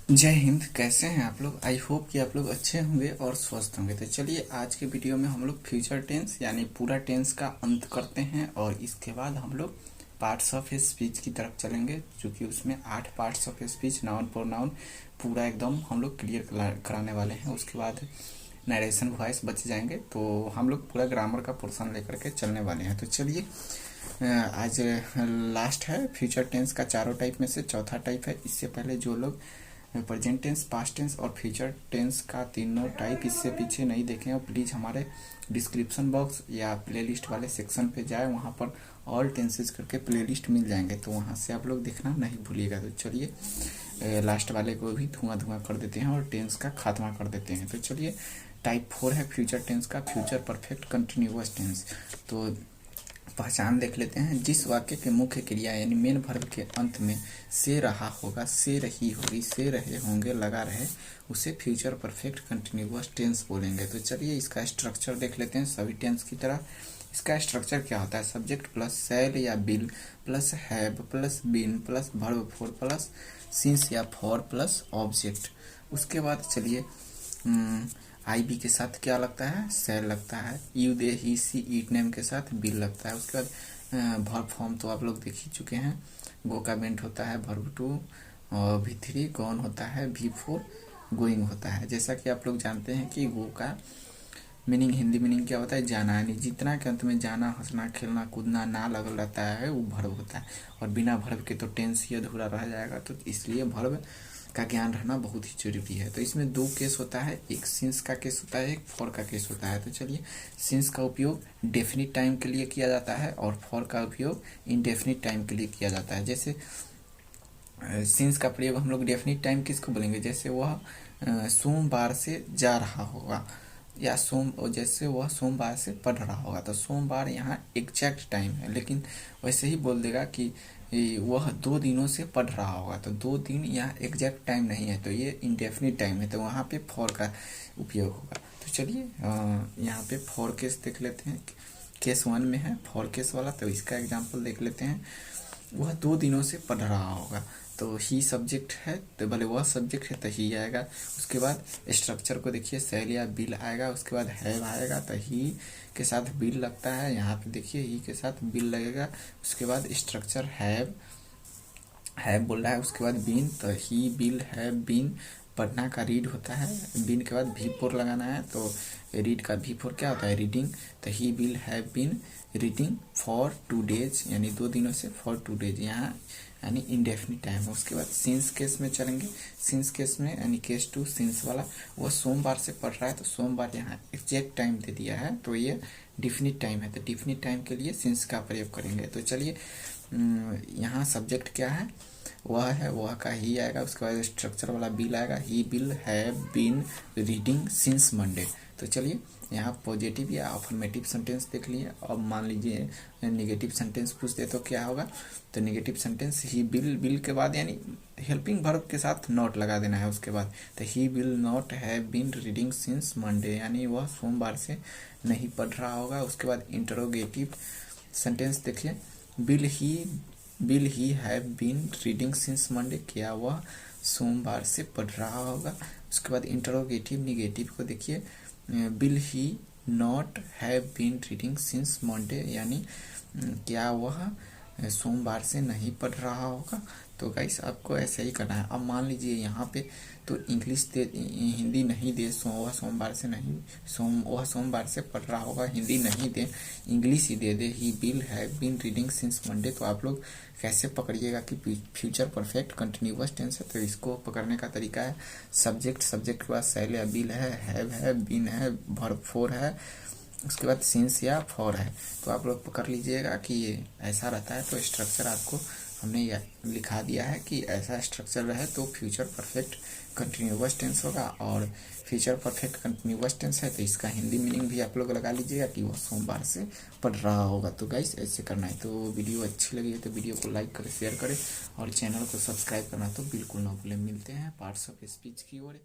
जय हिंद। कैसे हैं आप लोग? आई होप कि आप लोग अच्छे होंगे और स्वस्थ होंगे। तो चलिए आज के वीडियो में हम लोग फ्यूचर टेंस यानी पूरा टेंस का अंत करते हैं और इसके बाद हम लोग पार्ट्स ऑफ स्पीच की तरफ चलेंगे, क्योंकि उसमें 8 parts of speech noun pronoun पूरा एकदम हम लोग क्लियर कराने वाले हैं। उसके बाद नरेशन वॉइस बच जाएंगे, तो हम लोग पूरा ग्रामर का पोर्शन लेकर के चलने वाले हैं। तो चलिए आज लास्ट है फ्यूचर टेंस का। चारों टाइप में से चौथा टाइप है। इससे पहले जो लोग प्रेजेंट टेंस, पास्ट टेंस और फ्यूचर टेंस का तीनों टाइप इससे पीछे नहीं देखें और प्लीज़ हमारे डिस्क्रिप्शन बॉक्स या प्लेलिस्ट वाले सेक्शन पे जाए, वहाँ पर ऑल टेंसेस करके प्लेलिस्ट मिल जाएंगे, तो वहाँ से आप लोग देखना नहीं भूलिएगा। तो चलिए लास्ट वाले को भी धुआं धुआं कर देते हैं और टेंस का खात्मा कर देते हैं। तो चलिए टाइप 4 है फ्यूचर टेंस का, फ्यूचर परफेक्ट कंटिन्यूअस टेंस। तो पहचान देख लेते हैं। जिस वाक्य के मुख्य क्रिया यानी मेन वर्ब के अंत में से रहा होगा, से रही होगी, से रहे होंगे लगा रहे, उसे फ्यूचर परफेक्ट कंटिन्यूअस टेंस बोलेंगे। तो चलिए इसका स्ट्रक्चर देख लेते हैं सभी टेंस की तरह। इसका स्ट्रक्चर क्या होता है? सब्जेक्ट प्लस शैल या will plus have plus been plus verb four plus since या फॉर प्लस ऑब्जेक्ट। उसके बाद चलिए आई बी के साथ क्या लगता है? सेल लगता है। You they he C eat name के साथ बिल लगता है। उसके बाद वर्ब फॉर्म तो आप लोग देख ही चुके हैं। गो का बेंट होता है वर्ब टू, और भी थ्री, गॉन होता है भी फोर, गोइंग होता है। जैसा कि आप लोग जानते हैं कि गो का मीनिंग, हिंदी मीनिंग क्या होता है? जाना। यानी जितना के अंत में जाना, हंसना, खेलना, कूदना ना लगल रहता है वो वर्ब होता है। और बिना वर्ब के तो टेंस ही अधूरा रह जाएगा, तो इसलिए वर्ब का ज्ञान रहना बहुत ही जरूरी है। तो इसमें दो केस होता है, एक सिंस का केस होता है, एक फॉर का केस होता है। तो चलिए सिंस का उपयोग डेफिनिट टाइम के लिए किया जाता है और फॉर का उपयोग इनडेफिनिट टाइम के लिए किया जाता है। जैसे सिंस का प्रयोग हम लोग डेफिनिट टाइम किसको बोलेंगे? जैसे वह सोमवार से जा रहा होगा, या जैसे वह सोमवार से पढ़ रहा होगा, तो सोमवार यहाँ एग्जैक्ट टाइम है, लेकिन वैसे ही बोल देगा कि वह 2 दिनों से पढ़ रहा होगा, तो 2 दिन यहाँ एग्जैक्ट टाइम नहीं है, तो ये इंडेफिनिट टाइम है, तो वहाँ पे फॉर का उपयोग होगा। तो चलिए यहाँ पे फॉर केस देख लेते हैं। केस 1 में है फॉर केस वाला, तो इसका एग्जाम्पल देख लेते हैं। वह 2 दिनों से पढ़ रहा होगा, तो ही सब्जेक्ट है, तो भले वह सब्जेक्ट है तो ही आएगा। उसके बाद स्ट्रक्चर को देखिए, सेल या बिल आएगा। उसके बाद हैव आएगा, तो ही के साथ बिल लगता है। यहाँ पे देखिए ही के साथ बिल लगेगा। उसके बाद स्ट्रक्चर हैव बोल रहा है। उसके बाद बीन, तो ही बिल हैव बीन। पढ़ना का रीड होता है, बीन के बाद भी फोर लगाना है, तो रीड का भी फोर क्या होता है? रीडिंग। तो he will have been reading for 2 days, यानी 2 दिनों से फॉर 2 डेज, यहाँ यानी इंडेफिनिट टाइम है। उसके बाद सिंस केस में चलेंगे। सिंस केस में यानी केस 2 सिंस वाला, वह सोमवार से पढ़ रहा है, तो सोमवार यहाँ एग्जैक्ट टाइम दे दिया है, तो ये डिफिनिट टाइम है, तो डिफिनिट टाइम के लिए सिंस का प्रयोग करेंगे। तो चलिए यहाँ सब्जेक्ट क्या है? वह है, वह का ही आएगा। उसके बाद स्ट्रक्चर वाला बिल आएगा, he will have been reading since Monday. तो चलिए यहाँ पॉजिटिव या अफर्मेटिव सेंटेंस देख लिए। अब मान लीजिए नेगेटिव सेंटेंस पूछ दे तो क्या होगा? तो नेगेटिव सेंटेंस ही बिल के बाद यानी हेल्पिंग वर्ब के साथ नॉट लगा देना है। उसके बाद तो he will not have been reading since Monday, यानी वह सोमवार से नहीं पढ़ रहा होगा। उसके बाद इंटरोगेटिव सेंटेंस देखिए, will he have been reading since Monday, क्या वह सोमवार से पढ़ रहा होगा। उसके बाद इंटरोगेटिव निगेटिव को देखिए, will he not have been reading since Monday, यानी क्या वह सोमवार से नहीं पढ़ रहा होगा। तो गाइस आपको ऐसे ही करना है। अब मान लीजिए यहाँ पे तो इंग्लिश दे, हिंदी नहीं दे, वह सोमवार से नहीं, वह सोमवार से पढ़ रहा होगा, हिंदी नहीं दे, इंग्लिश ही दे he will have been reading since Monday. तो आप लोग कैसे पकड़िएगा कि फ्यूचर परफेक्ट कंटिन्यूअस टेंस है? तो इसको पकड़ने का तरीका है, सब्जेक्ट के बाद शैल या बिल है, बीन है, वर्ब फोर है, उसके बाद सिंस या फॉर है। तो आप लोग पकड़ लीजिएगा कि ये ऐसा रहता है। तो स्ट्रक्चर आपको हमने लिखा दिया है कि ऐसा स्ट्रक्चर रहे तो फ्यूचर परफेक्ट कंटिन्यूअस टेंस होगा। और फ्यूचर परफेक्ट कंटिन्यूअस टेंस है तो इसका हिंदी मीनिंग भी आप लोग लगा लीजिएगा कि वो सोमवार से पढ़ रहा होगा। तो गाइस ऐसे करना है। तो वीडियो अच्छी लगी है तो वीडियो को लाइक करें, शेयर करें और चैनल को सब्सक्राइब करना तो बिल्कुल ना भूलें। मिलते हैं पार्ट्स ऑफ स्पीच की ओर।